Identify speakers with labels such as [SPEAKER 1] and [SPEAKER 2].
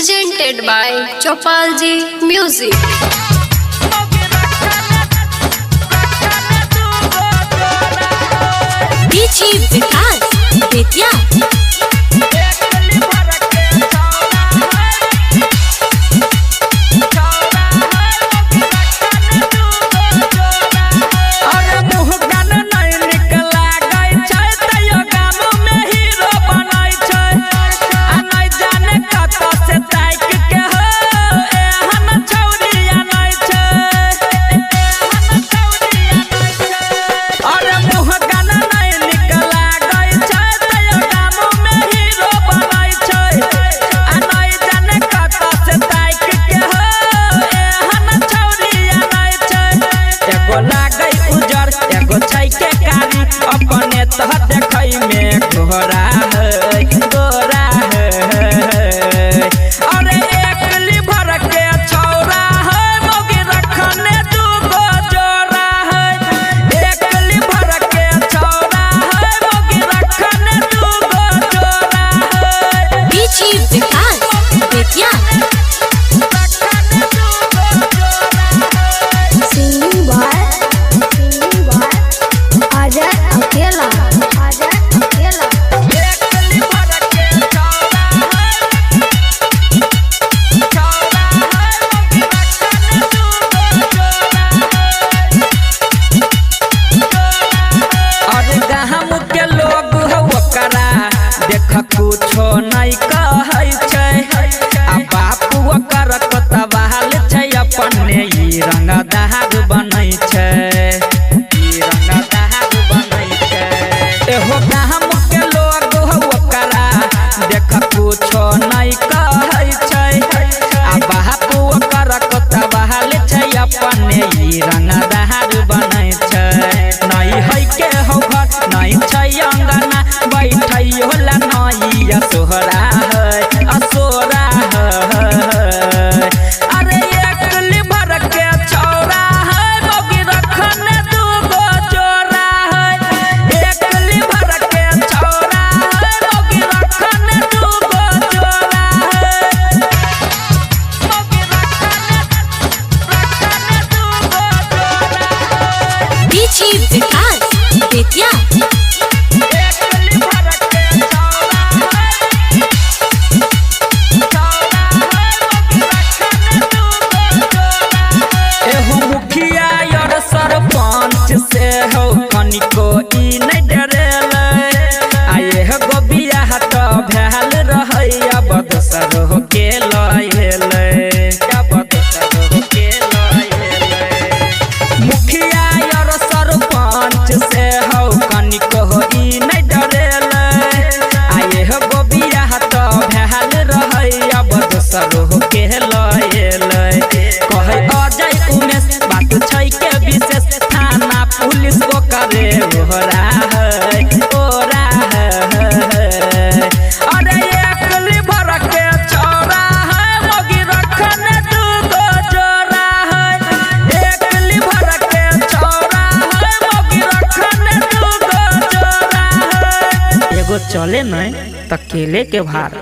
[SPEAKER 1] presented by Chopalji Music.
[SPEAKER 2] DJ विकास बेतिया
[SPEAKER 3] अपने तह देखई में गोरा है गोरा है अरे एक लिभर के छौरा है मोगी रखने दूगो जोरा है एक लिभर के छौरा है मोगी रखने दूगो जोरा है
[SPEAKER 2] DJ विकास बेतिया
[SPEAKER 3] कुछो नहीं कहै छै आ बापू ओकर कतवाल छै अपने ई रंगदार बनै छै ई रंगदार बनै छै एहो गाम के लोग ओकरा देख कुछो नहीं कहै छै आ बापू ओकर कतवाल छै अपने ई रंगदार बनै छै नहीं है के हो घर नहीं छै अंगना बैठै होला नैया सोहरा है असोरा है अरे एक लिभर के छौरा है मोगी रखने दूगो जोरा है एक लिभर के छौरा है मोगी रखने दूगो जोरा है मोगी रखने दूगो जोरा है
[SPEAKER 2] DJ विकास बेतिया
[SPEAKER 3] से हो कनिको ई नहीं डरेले आए हो गोबिया हट भैल रहैया बदसर हो के लहेले या बदसर हो के लहेले मुखिया यार सरपंच से हो कनिको ई नहीं डरेले आए हो गोबिया हट भैल रहैया बदसर हो के लहेले कहे अजय उमेश बात छै के विशेष थाना पुलिस को करे ओरा है ओरा है अरे एक लिभर के छौरा है मोगी रखने दूगो जोरा है एक लिभर के छौरा है मोगी रखने दूगो जोरा है एगो चले नहीं त केले के भार